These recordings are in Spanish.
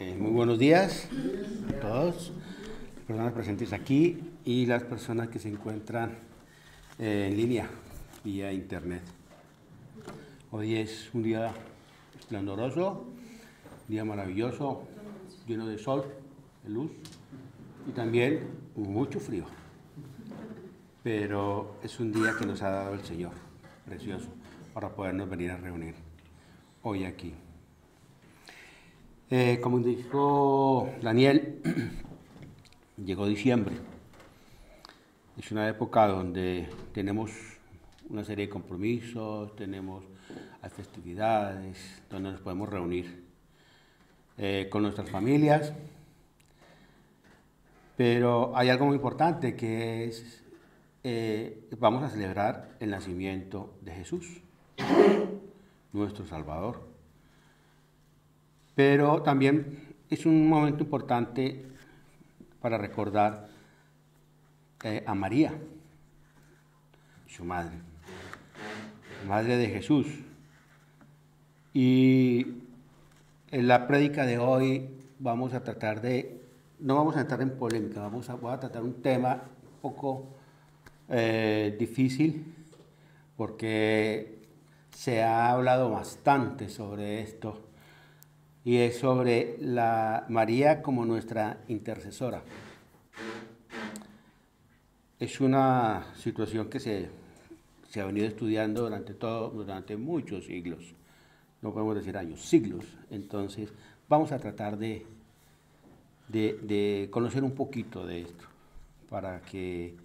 Muy buenos días a todos, las personas presentes aquí y las personas que se encuentran en línea vía internet. Hoy es un día esplendoroso, un día maravilloso, lleno de sol, de luz y también mucho frío. Pero es un día que nos ha dado el Señor, precioso, para podernos venir a reunir hoy aquí. Como dijo Daniel, llegó diciembre. Es una época donde tenemos una serie de compromisos, tenemos festividades, donde nos podemos reunir con nuestras familias. Pero hay algo muy importante que es, vamos a celebrar el nacimiento de Jesús, nuestro Salvador. Pero también es un momento importante para recordar a María, su madre, madre de Jesús. Y en la prédica de hoy vamos a tratar no vamos a entrar en polémica, voy a tratar un tema un poco difícil porque se ha hablado bastante sobre esto. Y es sobre María como nuestra intercesora. Es una situación que se ha venido estudiando durante muchos siglos, no podemos decir años, siglos. Entonces vamos a tratar de conocer un poquito de esto, para que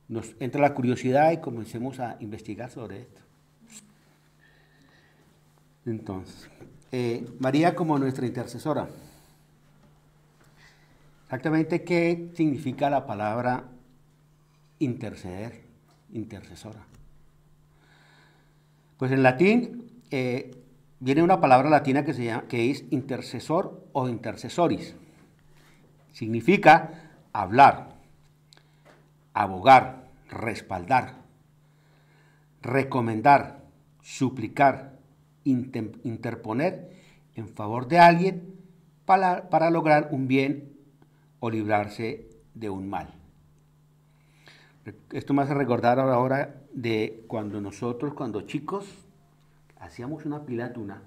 nos entre la curiosidad y comencemos a investigar sobre esto. Entonces, María como nuestra intercesora. Exactamente, ¿qué significa la palabra interceder, intercesora? Pues en latín viene una palabra latina que es intercesor o intercesoris. Significa hablar, abogar, respaldar, recomendar, suplicar, interponer en favor de alguien para lograr un bien o librarse de un mal. Esto me hace recordar ahora de cuando nosotros, cuando chicos, hacíamos una pila de tuna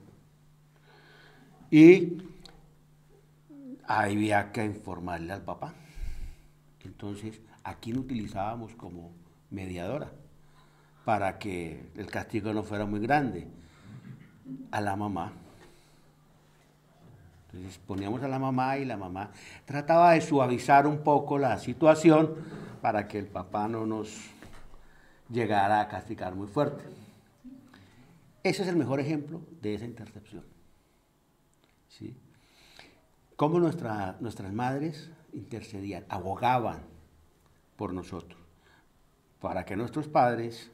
y había que informarle al papá. Entonces, ¿a quién utilizábamos como mediadora para que el castigo no fuera muy grande? A la mamá. Entonces poníamos a la mamá y la mamá trataba de suavizar un poco la situación para que el papá no nos llegara a castigar muy fuerte. Ese es el mejor ejemplo de esa intercepción. ¿Sí? Cómo nuestras madres intercedían, abogaban por nosotros, para que nuestros padres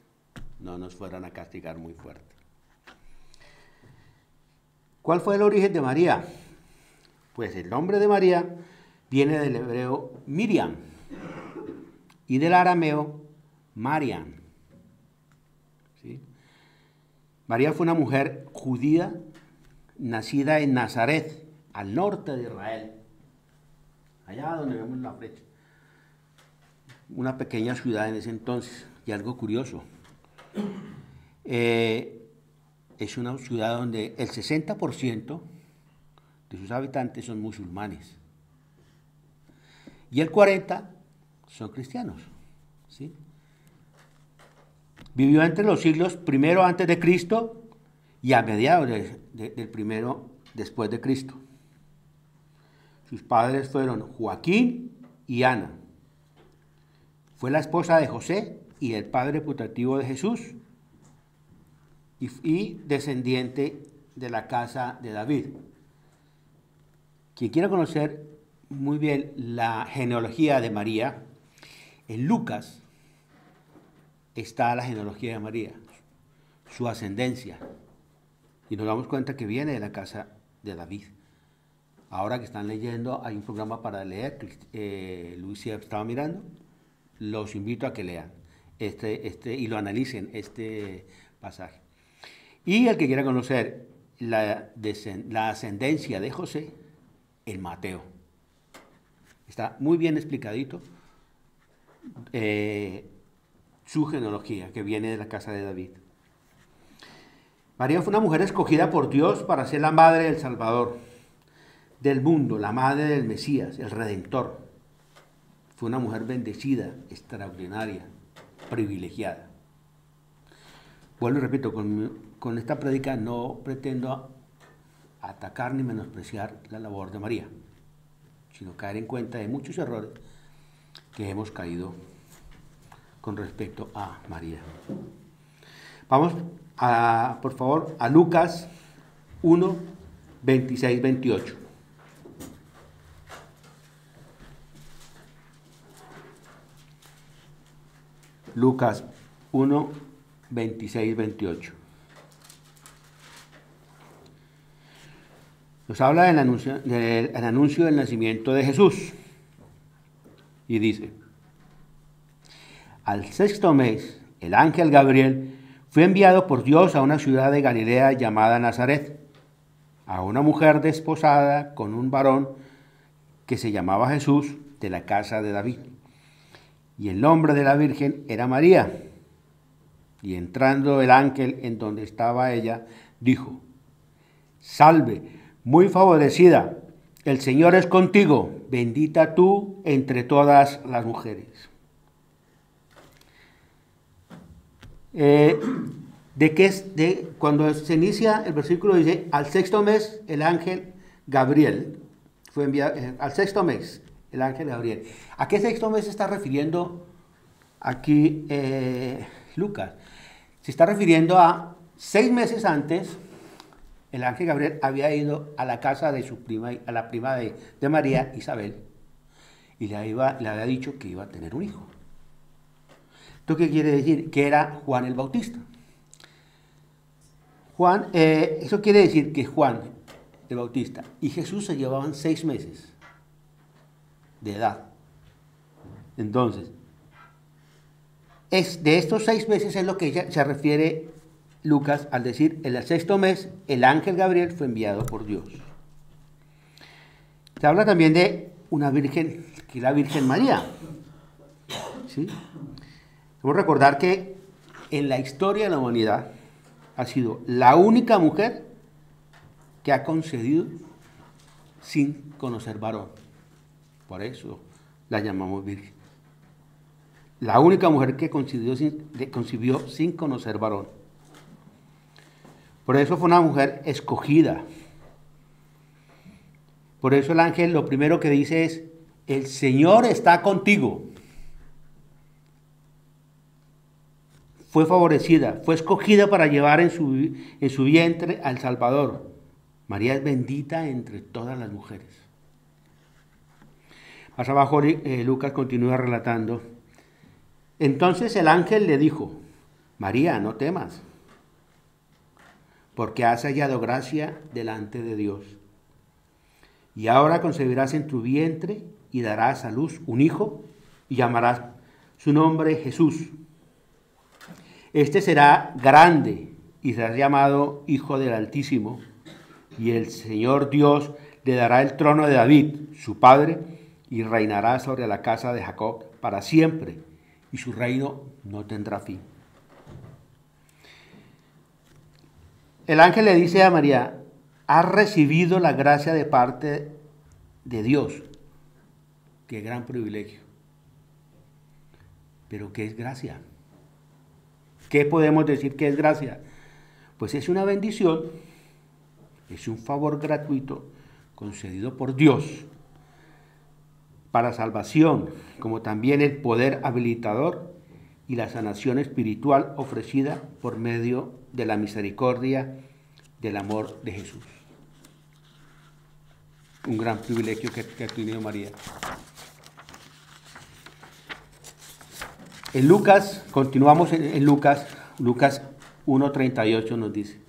no nos fueran a castigar muy fuerte. ¿Cuál fue el origen de María? Pues el nombre de María viene del hebreo Miriam y del arameo Mariam. ¿Sí? María fue una mujer judía nacida en Nazaret, al norte de Israel, allá donde vemos la flecha. Una pequeña ciudad en ese entonces, y algo curioso. Es una ciudad donde el 60% de sus habitantes son musulmanes y el 40% son cristianos. ¿Sí? Vivió entre los siglos primero antes de Cristo y a mediados del primero después de Cristo. Sus padres fueron Joaquín y Ana. Fue la esposa de José y el padre putativo de Jesús y descendiente de la casa de David. Quien quiera conocer muy bien la genealogía de María, en Lucas está la genealogía de María, su ascendencia, y nos damos cuenta que viene de la casa de David. Ahora que están leyendo, hay un programa para leer, Luis estaba mirando, los invito a que lean y lo analicen, este pasaje. Y el que quiera conocer la ascendencia de José, en Mateo. Está muy bien explicadito su genealogía, que viene de la casa de David. María fue una mujer escogida por Dios para ser la madre del Salvador del mundo, la madre del Mesías, el Redentor. Fue una mujer bendecida, extraordinaria, privilegiada. Vuelvo y repito, con esta prédica no pretendo atacar ni menospreciar la labor de María, sino caer en cuenta de muchos errores que hemos caído con respecto a María. Vamos, por favor, a Lucas 1, 26, 28. Lucas 1, 26, 28. Nos habla del anuncio del nacimiento de Jesús. Y dice: al sexto mes, el ángel Gabriel fue enviado por Dios a una ciudad de Galilea llamada Nazaret, a una mujer desposada con un varón que se llamaba Jesús, de la casa de David. Y el nombre de la Virgen era María. Y entrando el ángel en donde estaba ella, dijo: salve, muy favorecida, el Señor es contigo, bendita tú entre todas las mujeres. Cuando se inicia el versículo dice: al sexto mes el ángel Gabriel fue enviado, al sexto mes el ángel Gabriel. ¿A qué sexto mes se está refiriendo aquí Lucas? Se está refiriendo a 6 meses antes. El ángel Gabriel había ido a la casa de su prima, a la prima de María, Isabel, y le había dicho que iba a tener un hijo. ¿Esto qué quiere decir? Que era Juan el Bautista. Eso quiere decir que Juan el Bautista y Jesús se llevaban 6 meses de edad. Entonces, de estos 6 meses es lo que se refiere Lucas al decir: en el sexto mes el ángel Gabriel fue enviado por Dios. Se habla también de una virgen, que es la Virgen María. ¿Sí? Debemos recordar que en la historia de la humanidad ha sido la única mujer que ha concebido sin conocer varón. Por eso la llamamos virgen. La única mujer que concibió sin conocer varón. Por eso fue una mujer escogida. Por eso el ángel lo primero que dice es: el Señor está contigo. Fue favorecida, fue escogida para llevar en su vientre al Salvador. María es bendita entre todas las mujeres. Más abajo Lucas continúa relatando: entonces el ángel le dijo: María, no temas, porque has hallado gracia delante de Dios. Y ahora concebirás en tu vientre y darás a luz un hijo, y llamarás su nombre Jesús. Este será grande y será llamado Hijo del Altísimo, y el Señor Dios le dará el trono de David, su padre, y reinará sobre la casa de Jacob para siempre, y su reino no tendrá fin. El ángel le dice a María: has recibido la gracia de parte de Dios. Qué gran privilegio. Pero ¿qué es gracia? ¿Qué podemos decir que es gracia? Pues es una bendición, es un favor gratuito concedido por Dios para salvación, como también el poder habilitador y la sanación espiritual ofrecida por medio de la misericordia del amor de Jesús. Un gran privilegio que ha tenido María. En Lucas, continuamos en Lucas 1:38 nos dice: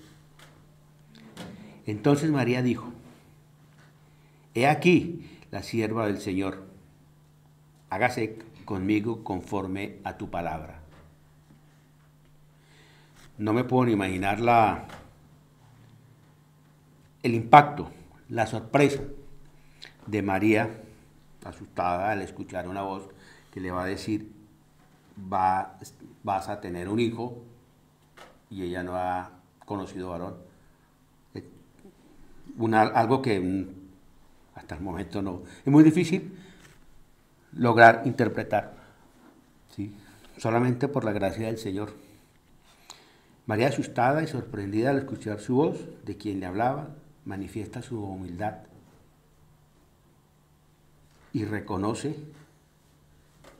entonces María dijo: he aquí la sierva del Señor, hágase conmigo conforme a tu palabra. No me puedo ni imaginar el impacto, la sorpresa de María, asustada al escuchar una voz que le va a decir, vas a tener un hijo, y ella no ha conocido varón. Algo que hasta el momento no. Es muy difícil lograr interpretar, ¿sí? Solamente por la gracia del Señor. María, asustada y sorprendida al escuchar su voz, de quien le hablaba, manifiesta su humildad y reconoce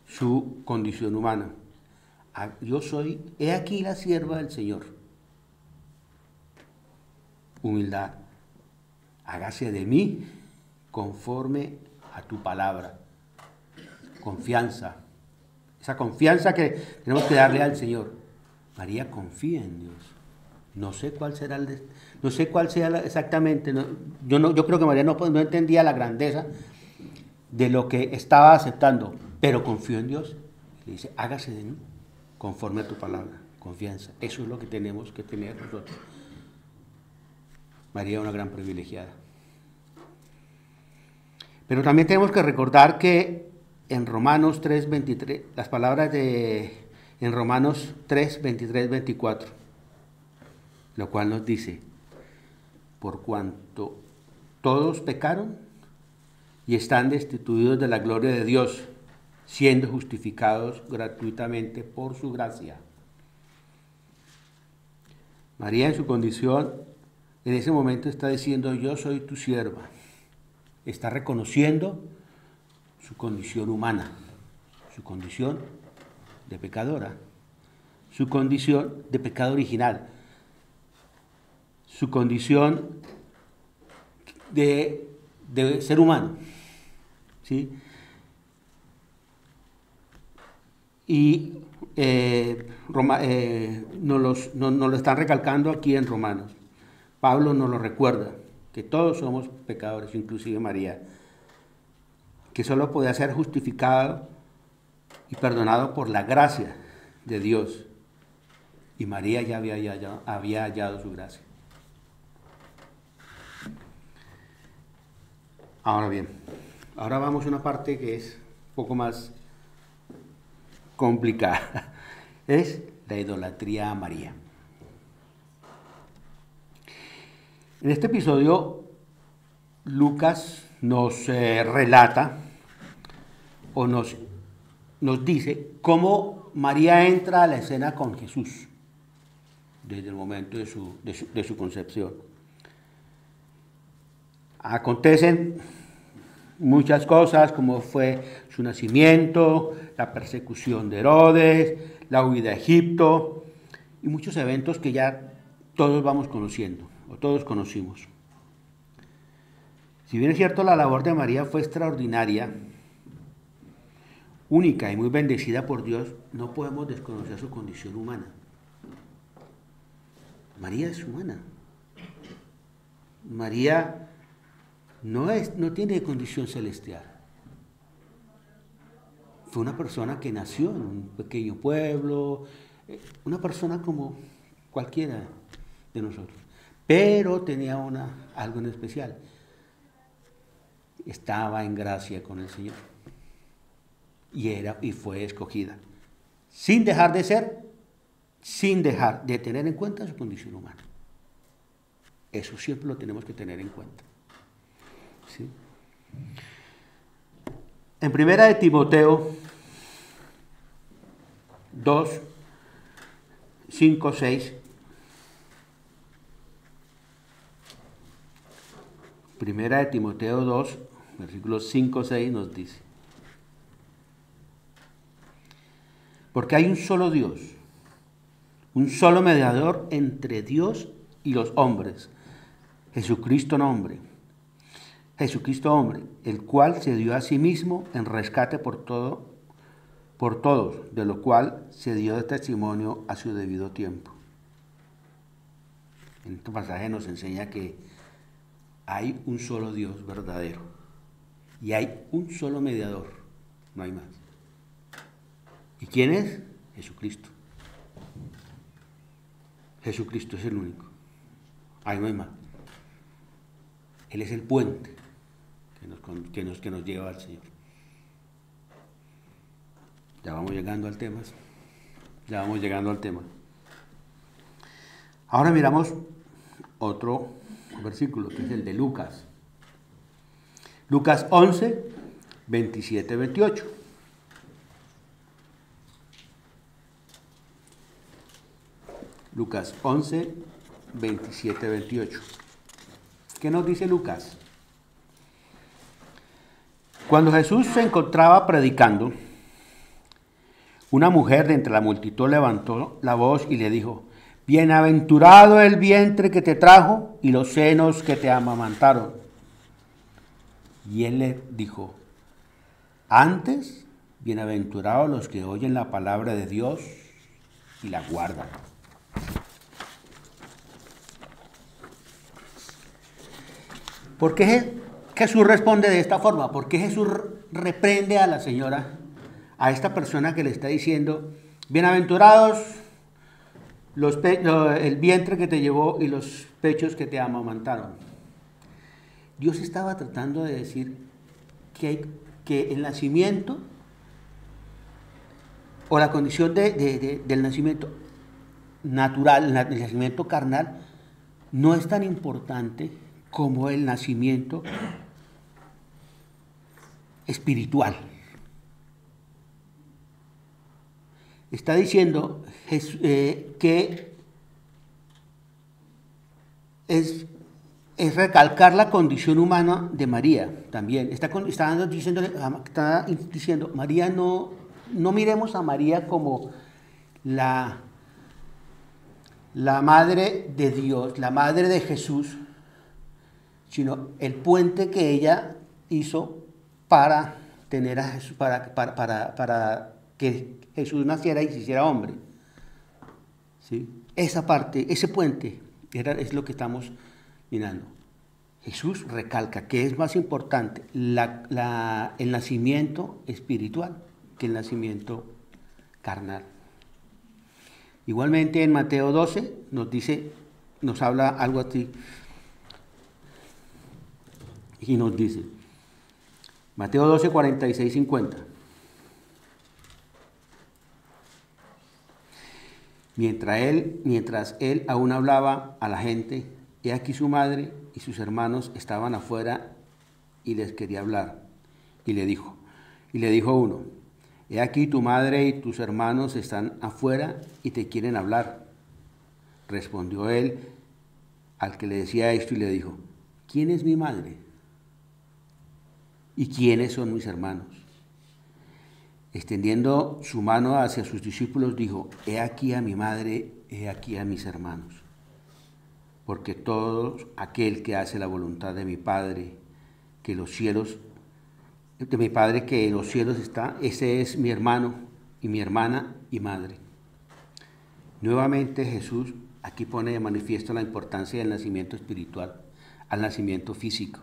su condición humana. Yo soy, he aquí la sierva del Señor. Humildad. Hágase de mí conforme a tu palabra. Confianza. Esa confianza que tenemos que darle al Señor. María confía en Dios. No sé cuál será no sé cuál sea exactamente. Yo creo que María no entendía la grandeza de lo que estaba aceptando, pero confió en Dios. Le dice, hágase de mí conforme a tu palabra. Confianza. Eso es lo que tenemos que tener nosotros. María, una gran privilegiada. Pero también tenemos que recordar que en Romanos 3:23, las palabras en Romanos 3:23, 24, lo cual nos dice, por cuanto todos pecaron y están destituidos de la gloria de Dios, siendo justificados gratuitamente por su gracia. María, en su condición, en ese momento está diciendo, yo soy tu sierva. Está reconociendo su condición humana, su condición de pecadora, su condición de pecado original, su condición de ser humano, ¿sí? Y nos lo están recalcando aquí en Romanos. Pablo nos lo recuerda, que todos somos pecadores, inclusive María, que solo podía ser justificado y perdonado por la gracia de Dios. Y María ya había hallado su gracia. Ahora bien, ahora vamos a una parte que es un poco más complicada. Es la idolatría a María. En este episodio, Lucas nos relata o nos dice cómo María entra a la escena con Jesús desde el momento de su concepción. Acontecen muchas cosas, como fue su nacimiento, la persecución de Herodes, la huida a Egipto y muchos eventos que ya todos vamos conociendo o todos conocimos. Si bien es cierto, la labor de María fue extraordinaria, única y muy bendecida por Dios, no podemos desconocer su condición humana. María es humana. María no tiene condición celestial. Fue una persona que nació en un pequeño pueblo, una persona como cualquiera de nosotros, pero tenía algo en especial. Estaba en gracia con el Señor y fue escogida, sin dejar de tener en cuenta su condición humana. Eso siempre lo tenemos que tener en cuenta. ¿Sí? En primera de Timoteo 2, 5, 6. Primera de Timoteo 2, versículos 5, 6 nos dice: porque hay un solo Dios, un solo mediador entre Dios y los hombres, Jesucristo hombre, el cual se dio a sí mismo en rescate por todos, de lo cual se dio testimonio a su debido tiempo. En este pasaje nos enseña que hay un solo Dios verdadero y hay un solo mediador, no hay más. ¿Y quién es? Jesucristo. Jesucristo es el único. Ahí no hay más. Él es el puente que nos lleva al Señor. Ya vamos llegando al tema. Ya vamos llegando al tema. Ahora miramos otro versículo, que es el de Lucas. Lucas 11, 27, 28. Lucas 11, 27, 28. ¿Qué nos dice Lucas? Cuando Jesús se encontraba predicando, una mujer de entre la multitud levantó la voz y le dijo: bienaventurado el vientre que te trajo y los senos que te amamantaron. Y él le dijo: antes, bienaventurados los que oyen la palabra de Dios y la guardan. ¿Por qué Jesús responde de esta forma? ¿Por qué Jesús reprende a la señora, a esta persona que le está diciendo: bienaventurados el vientre que te llevó y los pechos que te amamantaron? Dios estaba tratando de decir que el nacimiento o la condición del nacimiento natural, el nacimiento carnal, no es tan importante como el nacimiento espiritual. Está diciendo que es recalcar la condición humana de María también. Está diciendo, María no miremos a María como la madre de Dios, la madre de Jesús, sino el puente que ella hizo para tener a Jesús, para que Jesús naciera y se hiciera hombre. ¿Sí? Esa parte, ese puente, es lo que estamos mirando. Jesús recalca que es más importante el nacimiento espiritual que el nacimiento carnal. Igualmente en Mateo 12 nos habla algo así, y nos dice, Mateo 12, 46, 50. Mientras él aún hablaba a la gente, he aquí su madre y sus hermanos estaban afuera y les quería hablar. Y le dijo uno: he aquí tu madre y tus hermanos están afuera y te quieren hablar. Respondió él al que le decía esto y le dijo: ¿quién es mi madre? ¿Y quiénes son mis hermanos? Extendiendo su mano hacia sus discípulos, dijo: he aquí a mi madre, he aquí a mis hermanos. Porque todo aquel que hace la voluntad de mi Padre, que en los cielos está, ese es mi hermano y mi hermana y madre. Nuevamente Jesús aquí pone de manifiesto la importancia del nacimiento espiritual al nacimiento físico,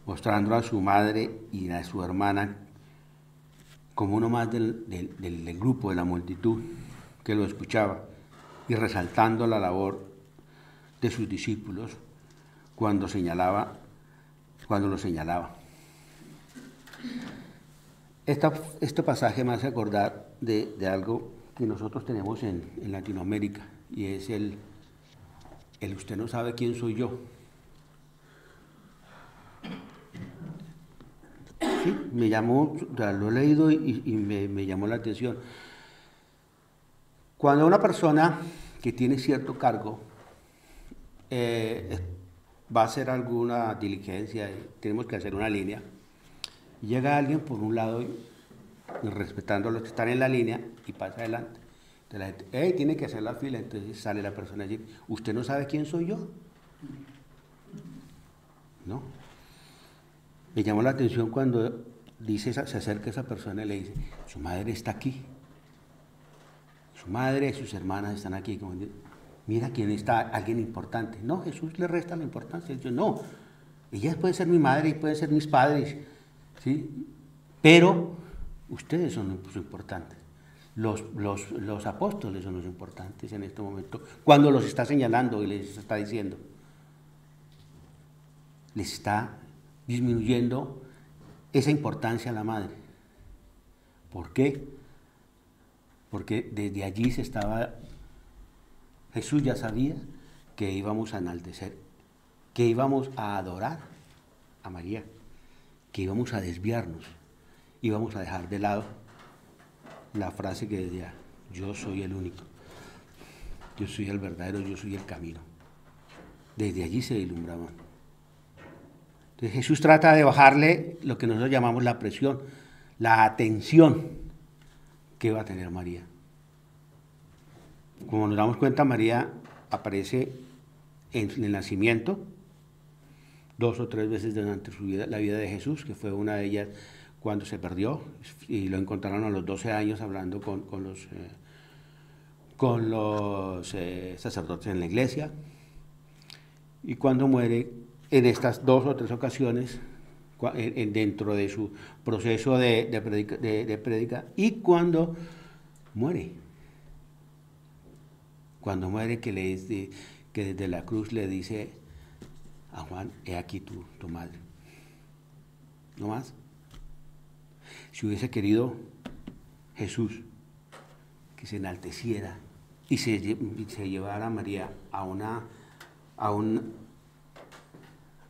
mostrando a su madre y a su hermana como uno más del grupo, de la multitud que lo escuchaba, y resaltando la labor de sus discípulos cuando lo señalaba. Este pasaje me hace acordar de algo que nosotros tenemos en Latinoamérica, y es el usted no sabe quién soy yo. Sí, me llamó, lo he leído y me llamó la atención. Cuando una persona que tiene cierto cargo va a hacer alguna diligencia, tenemos que hacer una línea, y llega alguien por un lado y respetando a los que están en la línea y pasa adelante. Entonces la gente, tiene que hacer la fila. Entonces sale la persona allí: ¿usted no sabe quién soy yo? ¿No? Me llamó la atención cuando se acerca esa persona y le dice: su madre está aquí, su madre y sus hermanas están aquí. Como, mira quién está, alguien importante. No, Jesús le resta la importancia. Él dice: no, ella puede ser mi madre y pueden ser mis padres, ¿sí? Pero ustedes son los importantes. Los apóstoles son los importantes en este momento, cuando los está señalando y les está diciendo. Les está disminuyendo esa importancia a la madre. ¿Por qué? Porque desde allí Jesús ya sabía que íbamos a enaltecer, que íbamos a adorar a María, que íbamos a desviarnos, íbamos a dejar de lado la frase que decía, yo soy el único, yo soy el verdadero, yo soy el camino. Desde allí se ilumbraban. Entonces Jesús trata de bajarle lo que nosotros llamamos la presión, la atención que va a tener María. Como nos damos cuenta, María aparece en el nacimiento 2 o 3 veces durante la vida de Jesús, que fue una de ellas cuando se perdió y lo encontraron a los 12 años hablando con los sacerdotes en la iglesia, y cuando muere en estas 2 o 3 ocasiones dentro de su proceso de prédica, y cuando muere que desde la cruz le dice a Juan, he aquí tu madre. No más. Si hubiese querido Jesús que se enalteciera y se llevara a María a un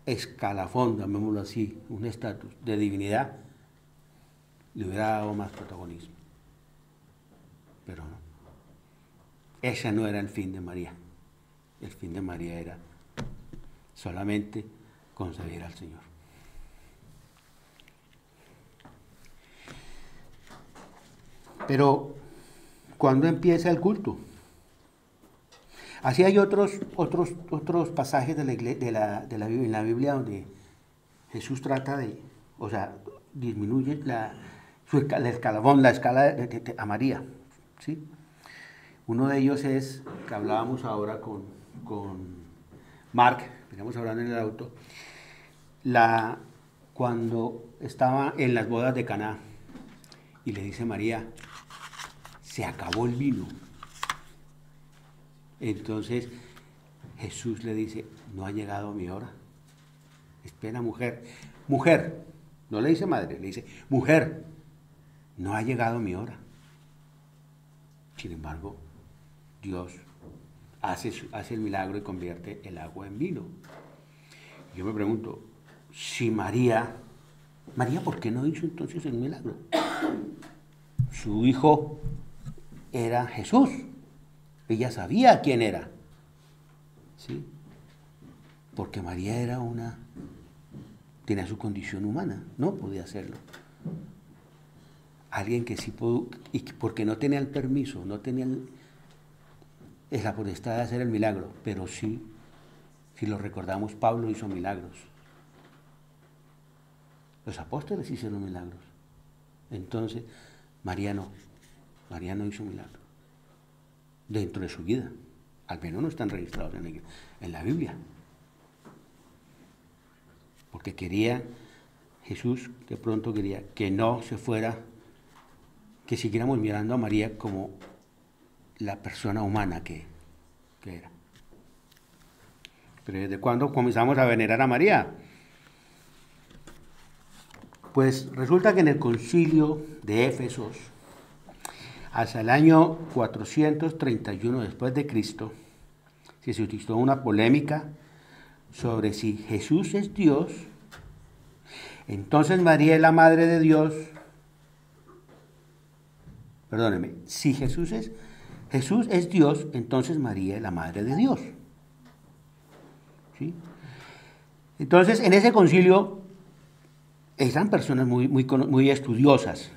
escalafón, llamémoslo así, un estatus de divinidad, le hubiera dado más protagonismo. Pero no. Ese no era el fin de María. El fin de María era solamente concebir al Señor. Pero, ¿cuándo empieza el culto? Así hay otros pasajes en la Biblia donde Jesús trata disminuye el escalafón, la escala a María, ¿sí? Uno de ellos es, que hablábamos ahora con Mark, veníamos hablando en el auto, cuando estaba en las bodas de Caná y le dice María, se acabó el vino. Entonces Jesús le dice, no ha llegado mi hora. Espera, mujer, no le dice madre, le dice, mujer, no ha llegado mi hora. Sin embargo, Dios hace el milagro y convierte el agua en vino. Yo me pregunto, si María, ¿por qué no hizo entonces el milagro? Su hijo era Jesús. Ella sabía quién era. ¿Sí? Porque María tenía su condición humana, no podía hacerlo. Alguien que sí pudo, y porque no tenía el permiso, no tenía la potestad de hacer el milagro, pero sí, si lo recordamos, Pablo hizo milagros. Los apóstoles hicieron milagros. Entonces, María no hizo milagro. Dentro de su vida. Al menos no están registrados en la Biblia. Porque Jesús de pronto quería que no se fuera, que siguiéramos mirando a María como la persona humana que era. Pero ¿desde cuándo comenzamos a venerar a María? Pues resulta que en el concilio de Éfesos, hasta el año 431 después de Cristo, se suscitó una polémica sobre si Jesús es Dios, entonces María es la madre de Dios. Perdóneme, si Jesús es Dios, entonces María es la madre de Dios. ¿Sí? Entonces, en ese concilio, eran personas muy estudiosas.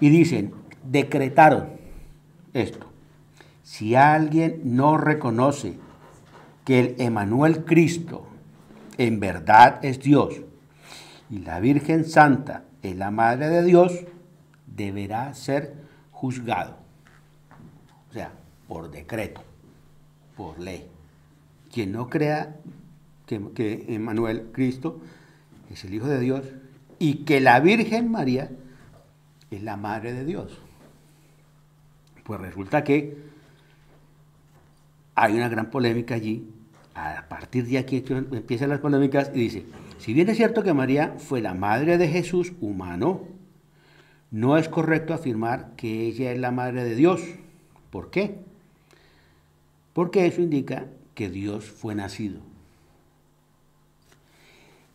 Y dicen, decretaron esto. Si alguien no reconoce que el Emmanuel Cristo en verdad es Dios y la Virgen Santa es la Madre de Dios, deberá ser juzgado. O sea, por decreto, por ley. Quien no crea que Emmanuel Cristo es el Hijo de Dios y que la Virgen María es la Madre de Dios. Pues resulta que hay una gran polémica allí. A partir de aquí empiezan las polémicas y dice, Si bien es cierto que María fue la madre de Jesús humano, no es correcto afirmar que ella es la madre de Dios. ¿Por qué? Porque eso indica que Dios fue nacido.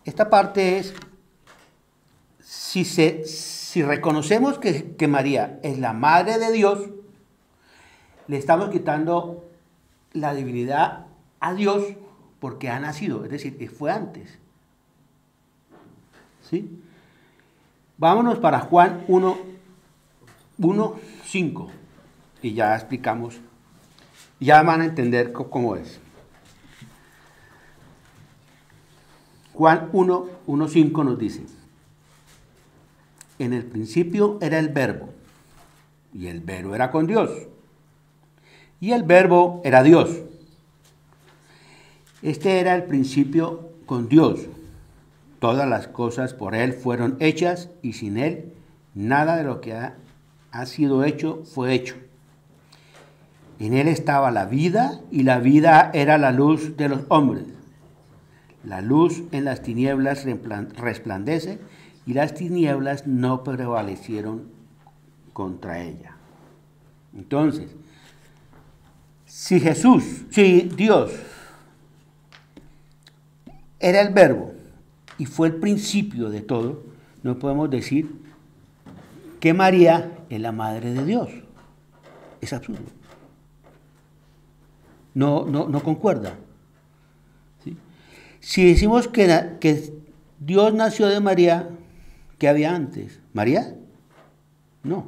Esta parte es, si reconocemos que María es la madre de Dios, le estamos quitando la divinidad a Dios porque ha nacido, es decir, que fue antes. ¿Sí? Vámonos para Juan 1:5 y ya explicamos, ya van a entender cómo es. Juan 1:5 nos dice: en el principio era el Verbo, y el Verbo era con Dios, y el Verbo era Dios. Este era el principio con Dios. Todas las cosas por Él fueron hechas, y sin Él nada de lo que ha sido hecho fue hecho. En Él estaba la vida, y la vida era la luz de los hombres. La luz en las tinieblas resplandece, y las tinieblas no prevalecieron contra ella. Entonces, si Dios era el Verbo y fue el principio de todo, no podemos decir que María es la madre de Dios. Es absurdo. No concuerda. ¿Sí? Si decimos que Dios nació de María, ¿qué había antes? ¿María? No,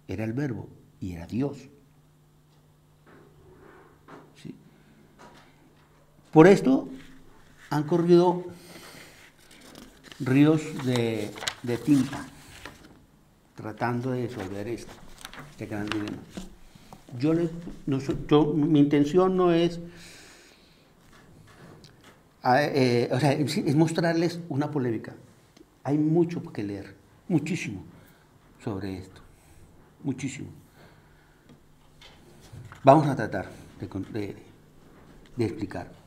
era el Verbo y era Dios. ¿Sí? Por esto han corrido ríos de tinta tratando de resolver este gran dilema. Mi intención no es, es mostrarles una polémica. Hay mucho que leer, muchísimo sobre esto, muchísimo. Vamos a tratar de explicar.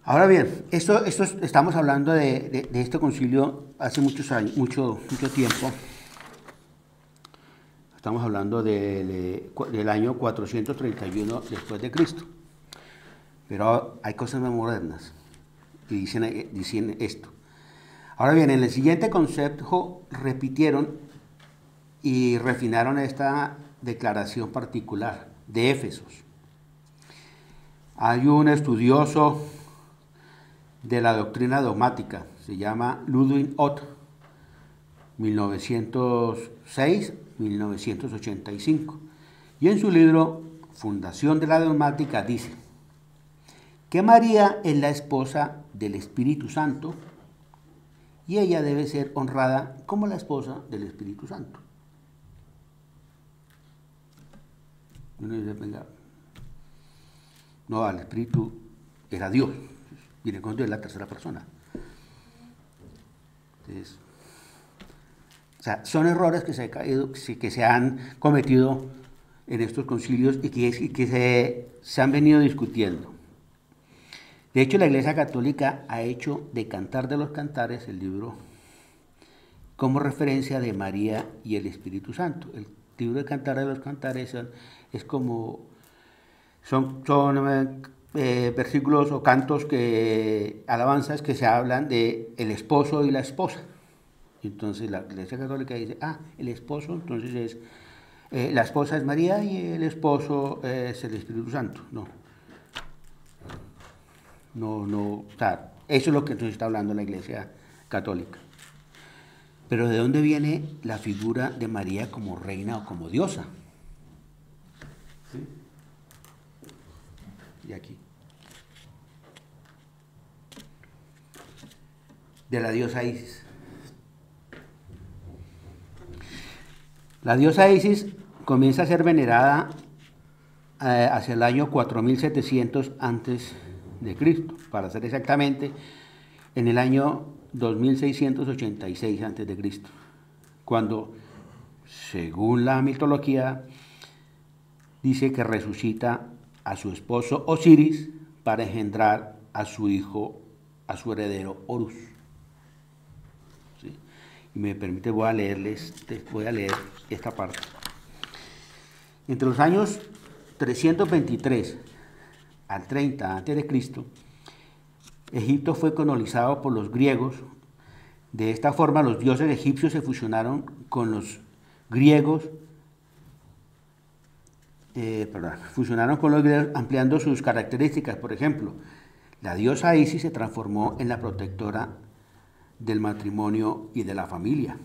Ahora bien, estamos hablando de este concilio hace muchos años, mucho tiempo. Estamos hablando del año 431 después de Cristo. Pero hay cosas más modernas que dicen esto. Ahora bien, en el siguiente concepto repitieron y refinaron esta declaración particular de Éfesos. Hay un estudioso de la doctrina dogmática, se llama Ludwig Ott, 1906-1985, y en su libro Fundación de la Dogmática dice que María es la esposa del Espíritu Santo y ella debe ser honrada como la esposa del Espíritu Santo. Uno dice, venga, no, el Espíritu era Dios, viene con Dios en la tercera persona. Entonces, o sea, son errores que se han cometido en estos concilios y que se han venido discutiendo. De hecho, la Iglesia Católica ha hecho de Cantar de los Cantares el libro como referencia de María y el Espíritu Santo. El libro de Cantar de los Cantares son versículos o cantos, alabanzas que se hablan de el esposo y la esposa. Entonces la Iglesia Católica dice, el esposo, entonces la esposa es María y el esposo es el Espíritu Santo. No, o sea, eso es lo que nos está hablando la Iglesia Católica. Pero ¿de dónde viene la figura de María como reina o como diosa? ¿Sí? De aquí. De la diosa Isis. La diosa Isis comienza a ser venerada hacia el año 4700 antes de Cristo, para ser exactamente en el año 2686 antes de Cristo, cuando, según la mitología, dice que resucita a su esposo Osiris para engendrar a su hijo a su heredero Horus. ¿Sí? Y me permite, voy a leer esta parte. Entre los años 323 al 30 a.C., Egipto fue colonizado por los griegos. De esta forma, los dioses egipcios se fusionaron con los griegos, ampliando sus características. Por ejemplo, la diosa Isis se transformó en la protectora del matrimonio y de la familia.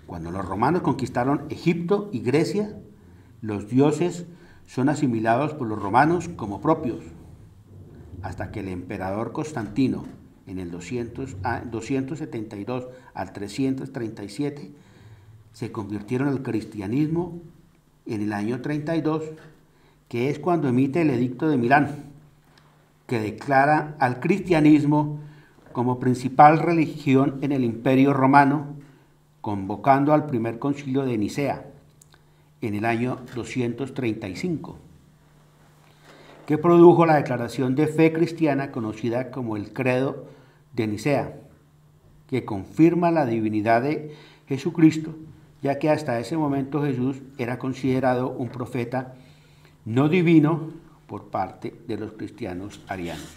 Cuando los romanos conquistaron Egipto y Grecia, los dioses son asimilados por los romanos como propios, hasta que el emperador Constantino, en el 272 al 337, se convirtieron al cristianismo en el año 32, que es cuando emite el Edicto de Milán, que declara al cristianismo como principal religión en el Imperio Romano, convocando al primer concilio de Nicea en el año 235, que produjo la declaración de fe cristiana conocida como el Credo de Nicea, que confirma la divinidad de Jesucristo, ya que hasta ese momento Jesús era considerado un profeta no divino por parte de los cristianos arianos.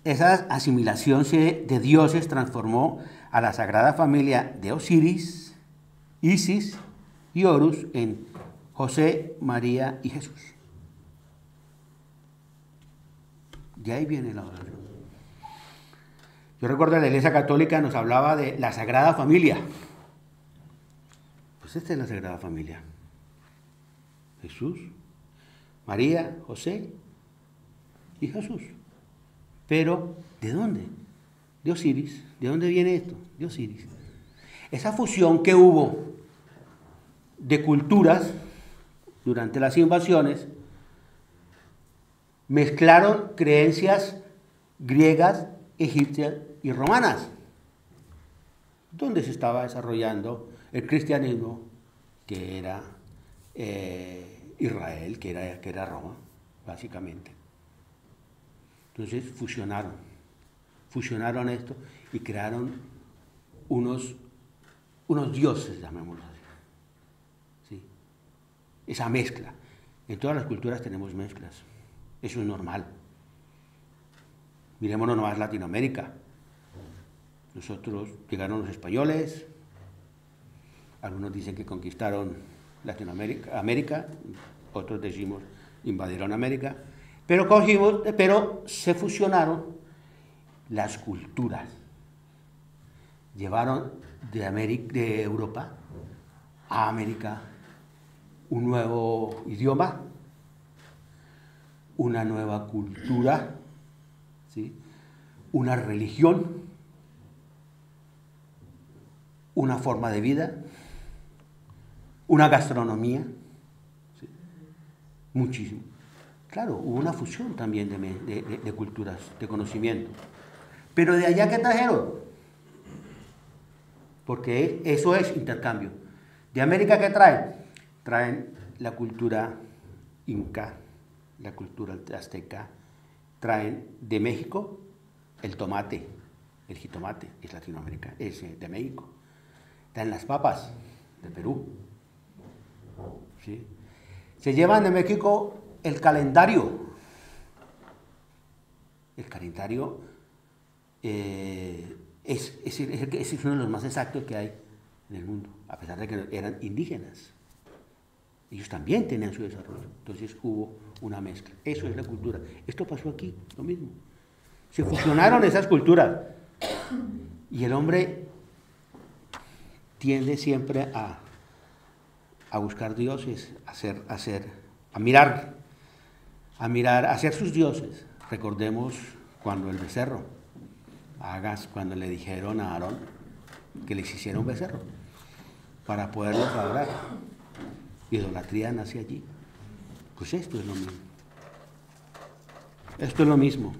Esa asimilación de dioses transformó a la Sagrada Familia de Osiris, Isis y Horus en José, María y Jesús. De ahí viene la adoración. Yo recuerdo que la Iglesia Católica nos hablaba de la Sagrada Familia. Pues esta es la Sagrada Familia. Jesús, María, José y Jesús. Pero, ¿de dónde? De Osiris. ¿De dónde viene esto? De Osiris. Esa fusión que hubo de culturas durante las invasiones mezclaron creencias griegas, egipcias y romanas, donde se estaba desarrollando el cristianismo, que era Israel, que era Roma, básicamente. Entonces fusionaron esto y crearon unos dioses, llamémoslo así. ¿Sí? Esa mezcla. En todas las culturas tenemos mezclas. Eso es normal. Mirémonos nomás Latinoamérica. Llegaron los españoles, algunos dicen que conquistaron América, otros decimos invadieron América, pero se fusionaron las culturas. Llevaron de Europa a América un nuevo idioma, una nueva cultura, ¿sí? Una religión, una forma de vida, una gastronomía, ¿sí? Muchísimo. Claro, hubo una fusión también de culturas, de conocimiento. Pero de allá, ¿qué trajeron? Porque eso es intercambio. ¿De América qué traen? Traen la cultura inca, la cultura azteca. Traen de México el tomate, el jitomate, es Latinoamérica, es de México. Traen las papas de Perú. ¿Sí? Se llevan de México el calendario. El calendario es uno de los más exactos que hay en el mundo, a pesar de que eran indígenas. Ellos también tenían su desarrollo. Entonces hubo una mezcla. Eso es la cultura. Esto pasó aquí, lo mismo. Se fusionaron esas culturas. Y el hombre tiende siempre a buscar dioses, a mirar, a hacer sus dioses. Recordemos cuando el becerro, cuando le dijeron a Aarón que les hiciera un becerro para poderlos adorar. Idolatría nace allí. Pues esto es lo mismo. Esto es lo mismo.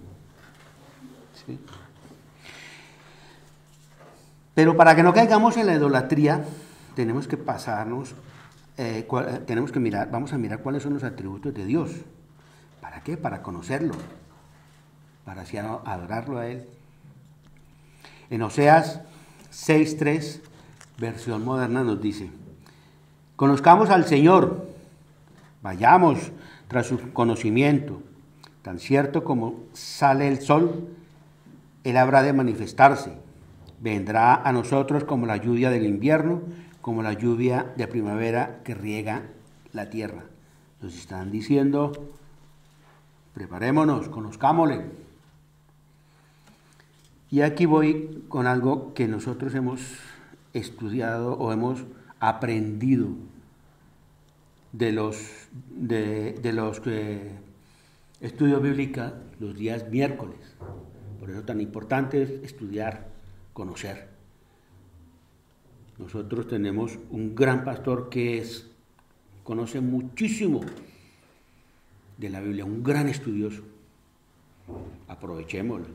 ¿Sí? Pero para que no caigamos en la idolatría, tenemos que pasarnos tenemos que mirar, vamos a mirar cuáles son los atributos de Dios. ¿Para qué? Para conocerlo, para así adorarlo a Él. En Oseas 6:3, versión moderna, nos dice: conozcamos al Señor, vayamos tras su conocimiento. Tan cierto como sale el sol, Él habrá de manifestarse. Vendrá a nosotros como la lluvia del invierno, como la lluvia de primavera que riega la tierra. Nos están diciendo, preparémonos, conozcámosle. Y aquí voy con algo que nosotros hemos estudiado o hemos aprendido de los estudios bíblicos los días miércoles. Por eso tan importante es estudiar, conocer. Nosotros tenemos un gran pastor que conoce muchísimo de la Biblia, un gran estudioso. Aprovechémoslo.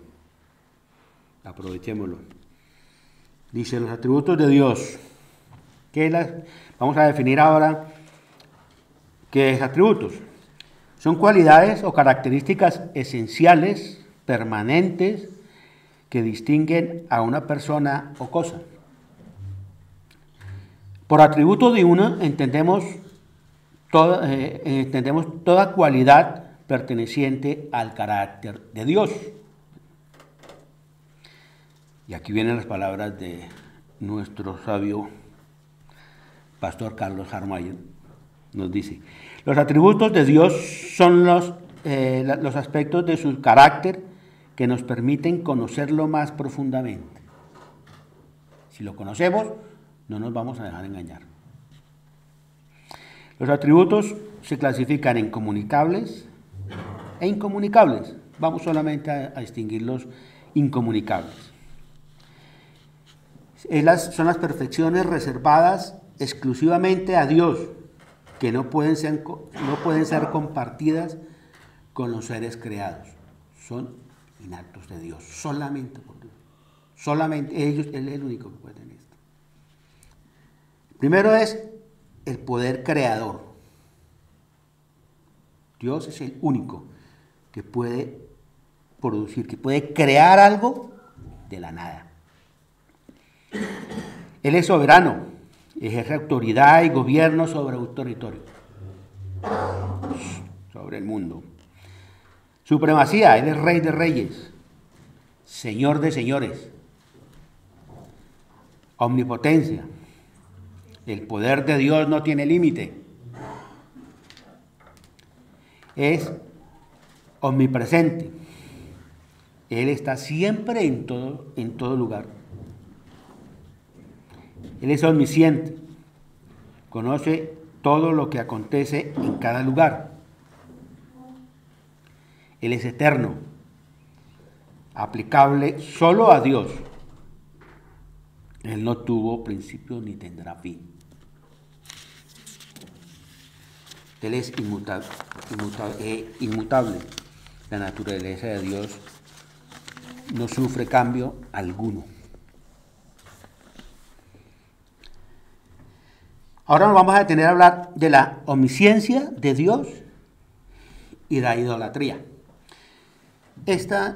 Dice los atributos de Dios. Vamos a definir ahora qué es atributos. Son cualidades o características esenciales, permanentes, que distinguen a una persona o cosa. Por atributo de uno entendemos toda cualidad perteneciente al carácter de Dios. Y aquí vienen las palabras de nuestro sabio pastor Carlos Harmayer. Nos dice: los atributos de Dios son los aspectos de su carácter que nos permiten conocerlo más profundamente. Si lo conocemos, no nos vamos a dejar engañar. Los atributos se clasifican en comunicables e incomunicables. Vamos solamente a distinguir los incomunicables. Son las perfecciones reservadas exclusivamente a Dios, que no pueden ser compartidas con los seres creados. Son innatos de Dios, solamente por Dios. Solamente Él es el único que puede tener esto. Primero es el poder creador. Dios es el único que puede producir, que puede crear algo de la nada. Él es soberano, ejerce autoridad y gobierno sobre un territorio, sobre el mundo. Supremacía, Él es Rey de reyes, Señor de señores. Omnipotencia, el poder de Dios no tiene límite. Es omnipresente, Él está siempre en todo lugar. Él es omnisciente, conoce todo lo que acontece en cada lugar. Él es eterno, aplicable solo a Dios. Él no tuvo principio ni tendrá fin. Él es inmutable. La naturaleza de Dios no sufre cambio alguno. Ahora nos vamos a detener a hablar de la omnisciencia de Dios y la idolatría. Estos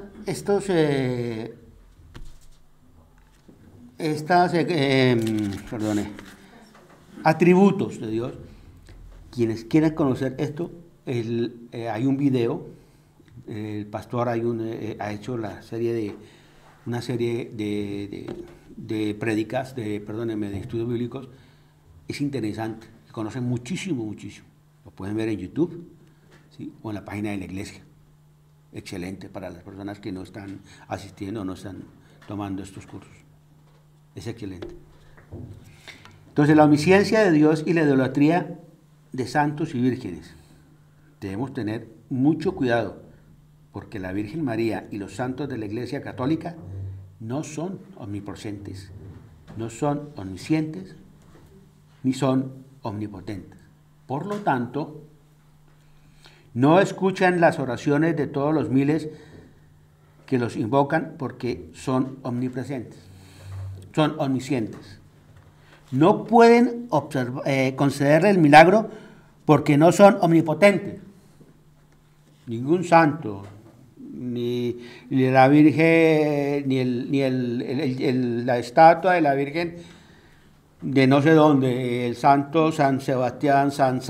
atributos de Dios, quienes quieran conocer esto, hay un video, el pastor ha hecho una serie de prédicas, de estudios bíblicos. Es interesante, se conocen muchísimo. Lo pueden ver en YouTube, ¿sí? O en la página de la iglesia. Excelente para las personas que no están asistiendo o no están tomando estos cursos. Es excelente. Entonces, la omnisciencia de Dios y la idolatría de santos y vírgenes. Debemos tener mucho cuidado, porque la Virgen María y los santos de la Iglesia Católica no son omnipresentes, no son omniscientes, ni son omnipotentes. Por lo tanto, no escuchan las oraciones de todos los miles que los invocan porque son omnipresentes, son omniscientes. no pueden concederle el milagro porque no son omnipotentes. Ningún santo, ni la Virgen, ni la estatua de la Virgen de no sé dónde, el santo San Sebastián, San,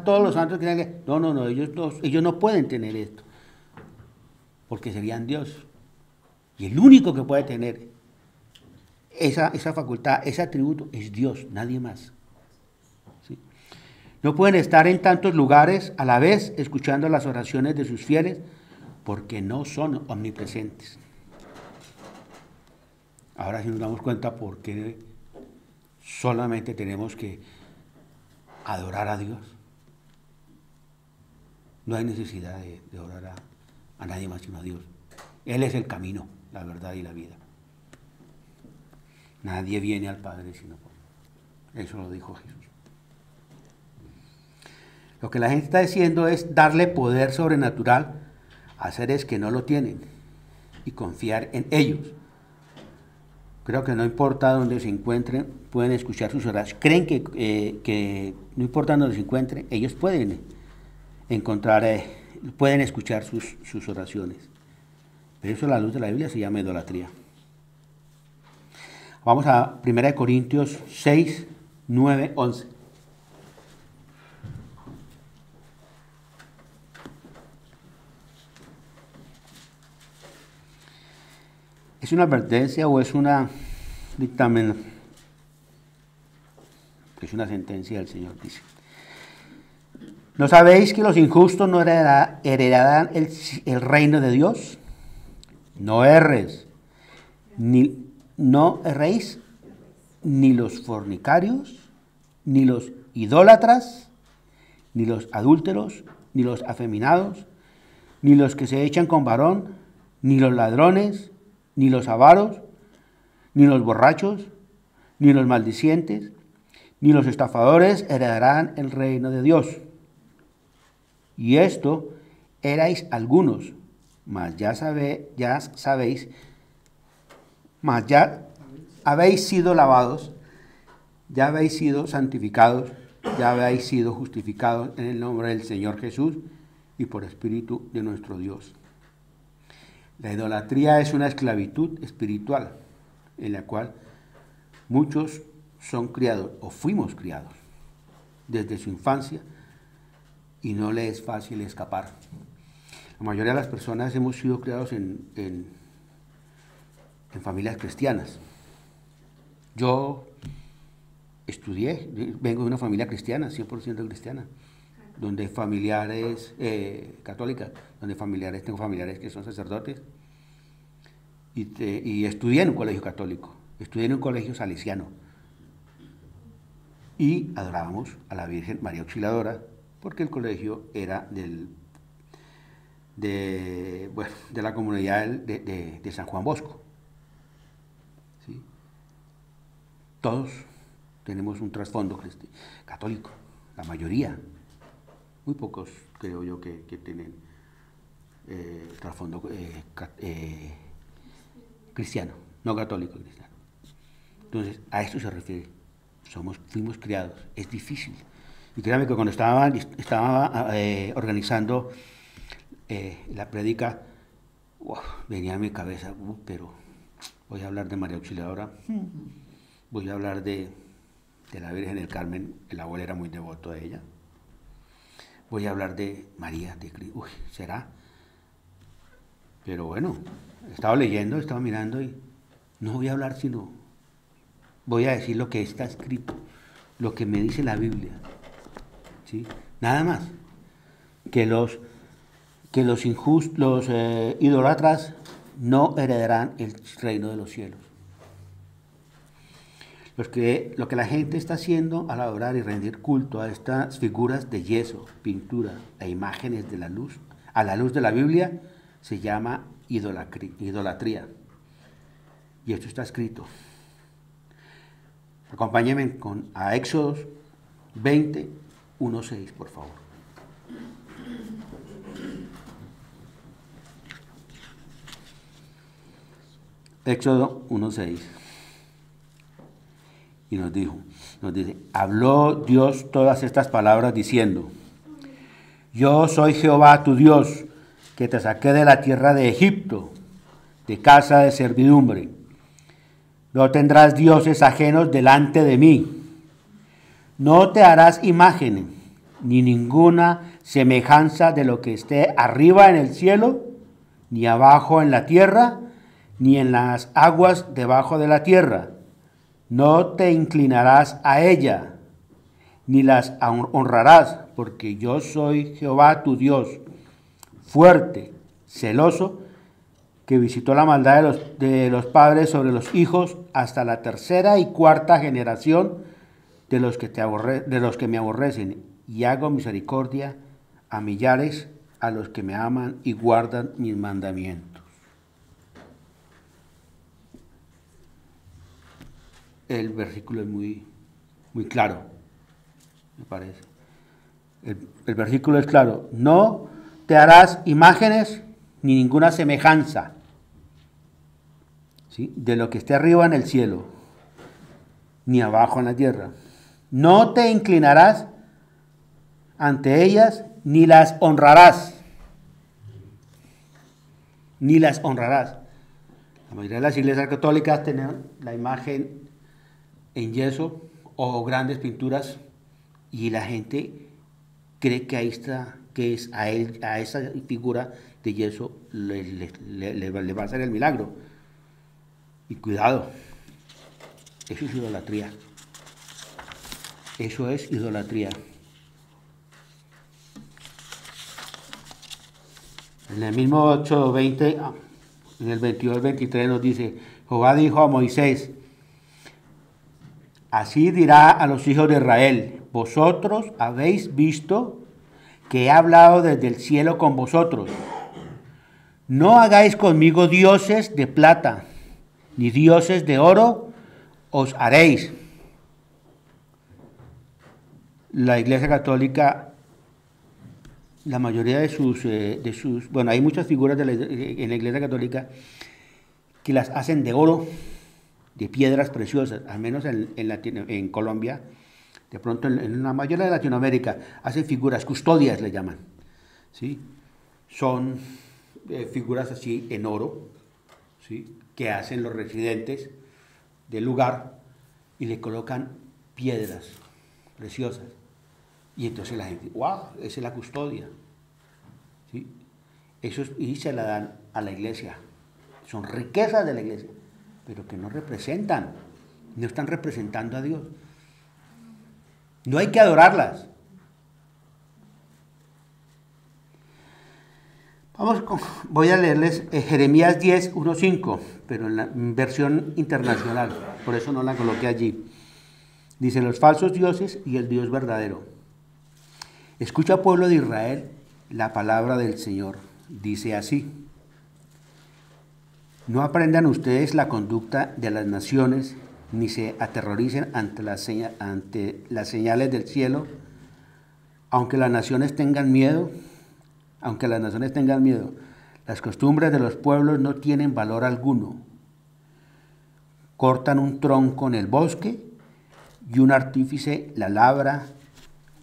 todos los santos que tienen. No, ellos no pueden tener esto, porque serían Dios. Y el único que puede tener esa facultad, ese atributo, es Dios, nadie más. ¿Sí? No pueden estar en tantos lugares a la vez escuchando las oraciones de sus fieles, porque no son omnipresentes. Ahora sí nos damos cuenta por qué solamente tenemos que adorar a Dios. No hay necesidad de orar a nadie más sino a Dios. Él es el camino, la verdad y la vida. Nadie viene al Padre sino por Él. Eso lo dijo Jesús. Lo que la gente está diciendo es darle poder sobrenatural a seres que no lo tienen y confiar en ellos. Creo que no importa dónde se encuentren, pueden escuchar sus oraciones. Creen que no importa dónde se encuentren, ellos pueden encontrar, pueden escuchar sus oraciones. Pero eso a la luz de la Biblia se llama idolatría. Vamos a 1 Corintios 6, 9, 11. ¿Es una advertencia o es una dictamen? Es una sentencia del Señor, dice. ¿No sabéis que los injustos no heredarán el reino de Dios? No erréis, ni los fornicarios, ni los idólatras, ni los adúlteros, ni los afeminados, ni los que se echan con varón, ni los ladrones, ni los avaros, ni los borrachos, ni los maldicientes, ni los estafadores heredarán el reino de Dios. Y esto erais algunos, mas ya habéis sido lavados, ya habéis sido santificados, ya habéis sido justificados en el nombre del Señor Jesús y por Espíritu de nuestro Dios. La idolatría es una esclavitud espiritual en la cual muchos son criados o fuimos criados desde su infancia y no les es fácil escapar. La mayoría de las personas hemos sido criados en familias cristianas. Yo estudié, vengo de una familia cristiana, 100% cristiana, donde familiares católicas, tengo familiares que son sacerdotes, y estudié en un colegio católico, estudié en un colegio salesiano, y adorábamos a la Virgen María Auxiliadora, porque el colegio era de la comunidad de San Juan Bosco. ¿Sí? Todos tenemos un trasfondo católico, la mayoría. Muy pocos creo yo que tienen trasfondo cristiano, no católico, cristiano. Entonces, a esto se refiere. Fuimos criados, es difícil. Y créanme que cuando estaba organizando la prédica, venía a mi cabeza, pero voy a hablar de María Auxiliadora, voy a hablar de la Virgen del Carmen, el abuelo era muy devoto a ella. Voy a hablar de María, de Cristo. ¿Será? Pero bueno, estaba leyendo, estaba mirando y no voy a hablar sino, voy a decir lo que está escrito, lo que me dice la Biblia. ¿Sí? Nada más. Que los idólatras no heredarán el reino de los cielos. Lo que la gente está haciendo al adorar y rendir culto a estas figuras de yeso, pintura e imágenes de la luz, a la luz de la Biblia, se llama idolatría. Y esto está escrito. Acompáñenme a Éxodo 20, 1:6, por favor. Éxodo 1:6. Y nos dice, habló Dios todas estas palabras diciendo, yo soy Jehová tu Dios, que te saqué de la tierra de Egipto, de casa de servidumbre. No tendrás dioses ajenos delante de mí. No te harás imágenes, ni ninguna semejanza de lo que esté arriba en el cielo, ni abajo en la tierra, ni en las aguas debajo de la tierra. No te inclinarás a ella, ni las honrarás, porque yo soy Jehová tu Dios, fuerte, celoso, que visitó la maldad de los padres sobre los hijos hasta la tercera y cuarta generación de los que me aborrecen, y hago misericordia a millares, a los que me aman y guardan mis mandamientos. El versículo es muy claro, me parece. El versículo es claro. No te harás imágenes ni ninguna semejanza, ¿sí?, de lo que esté arriba en el cielo, ni abajo en la tierra. No te inclinarás ante ellas, ni las honrarás. Ni las honrarás. La mayoría de las iglesias católicas tienen la imagen en yeso o grandes pinturas, y la gente cree que ahí está, que es a esa figura de yeso le va a hacer el milagro. Y cuidado, eso es idolatría. Eso es idolatría. En el mismo 8:20, en el 22-23 nos dice, Jehová dijo a Moisés, así dirá a los hijos de Israel, vosotros habéis visto que he hablado desde el cielo con vosotros. No hagáis conmigo dioses de plata, ni dioses de oro os haréis. La Iglesia Católica, la mayoría de sus, bueno, hay muchas figuras en la Iglesia Católica que las hacen de oro, de piedras preciosas, al menos en Colombia, de pronto en la mayoría de Latinoamérica, hacen figuras, custodias le llaman, ¿sí? Son figuras así en oro, ¿sí?, que hacen los residentes del lugar y le colocan piedras preciosas. Y entonces la gente, wow, esa es la custodia, ¿sí? Y se la dan a la iglesia. Son riquezas de la iglesia, pero que no representan, no están representando a Dios. No hay que adorarlas. Voy a leerles Jeremías 10, 1, 5, pero en la versión internacional, por eso no la coloqué allí. Dice, los falsos dioses y el Dios verdadero. Escucha, pueblo de Israel, la palabra del Señor. Dice así, no aprendan ustedes la conducta de las naciones, ni se aterroricen ante las señales del cielo, aunque las naciones tengan miedo, las costumbres de los pueblos no tienen valor alguno. Cortan un tronco en el bosque y un artífice la labra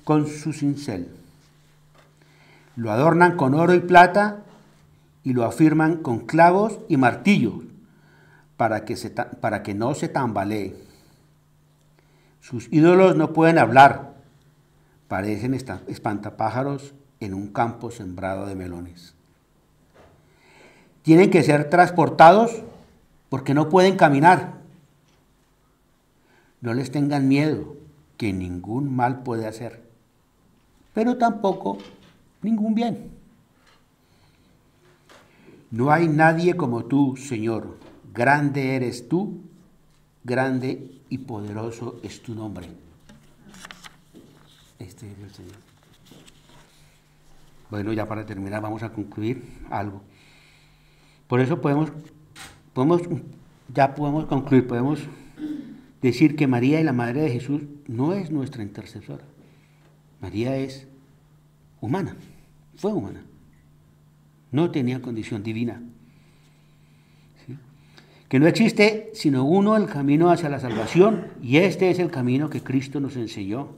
con su cincel. Lo adornan con oro y plata y lo afirman con clavos y martillos para que no se tambalee. Sus ídolos no pueden hablar, parecen espantapájaros en un campo sembrado de melones. Tienen que ser transportados porque no pueden caminar. No les tengan miedo, que ningún mal puede hacer, pero tampoco ningún bien. No hay nadie como tú, Señor. Grande eres tú, grande y poderoso es tu nombre. Este es el Señor. Bueno, ya para terminar vamos a concluir algo. Por eso podemos concluir, podemos decir que María y la Madre de Jesús no es nuestra intercesora. María es humana, fue humana, no tenía condición divina. ¿Sí? que no existe sino uno el camino hacia la salvación, y este es el camino que Cristo nos enseñó.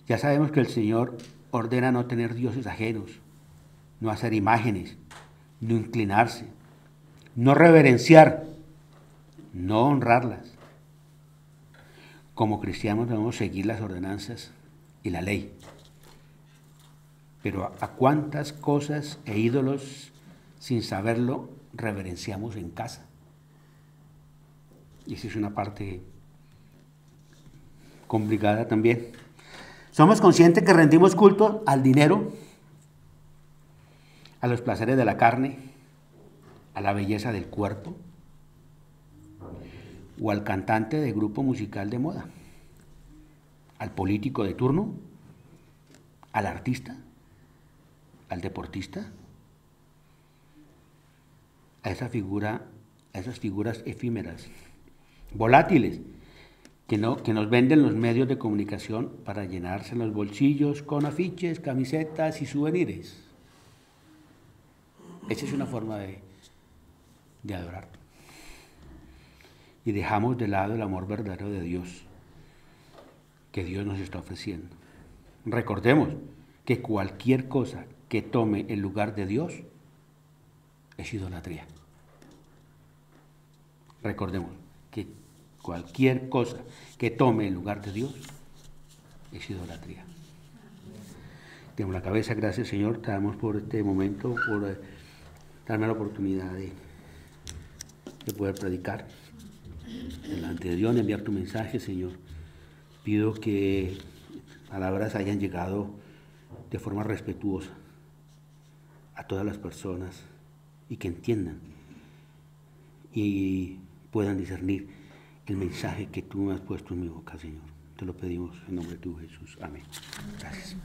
Ya sabemos que el Señor ordena no tener dioses ajenos, no hacer imágenes, no inclinarse, no reverenciar, no honrarlas. Como cristianos debemos seguir las ordenanzas y la ley. Pero ¿a cuántas cosas e ídolos, sin saberlo, reverenciamos en casa? Y esa es una parte complicada también. Somos conscientes que rendimos culto al dinero, a los placeres de la carne, a la belleza del cuerpo, o al cantante de grupo musical de moda, al político de turno, al artista, al deportista, a esas figuras efímeras, volátiles, que nos venden los medios de comunicación para llenarse los bolsillos con afiches, camisetas y souvenirs. Esa es una forma de adorar. Y dejamos de lado el amor verdadero de Dios, que Dios nos está ofreciendo. Recordemos que cualquier cosa que tome el lugar de Dios es idolatría. Recordemos que cualquier cosa que tome el lugar de Dios es idolatría. Tenemos la cabeza, gracias Señor, te damos por este momento, por darme la oportunidad de poder predicar delante de Dios, enviar tu mensaje, Señor. Pido que palabras hayan llegado de forma respetuosa a todas las personas y que entiendan y puedan discernir el mensaje que tú me has puesto en mi boca, Señor. Te lo pedimos en nombre de tu Jesús. Amén. Gracias.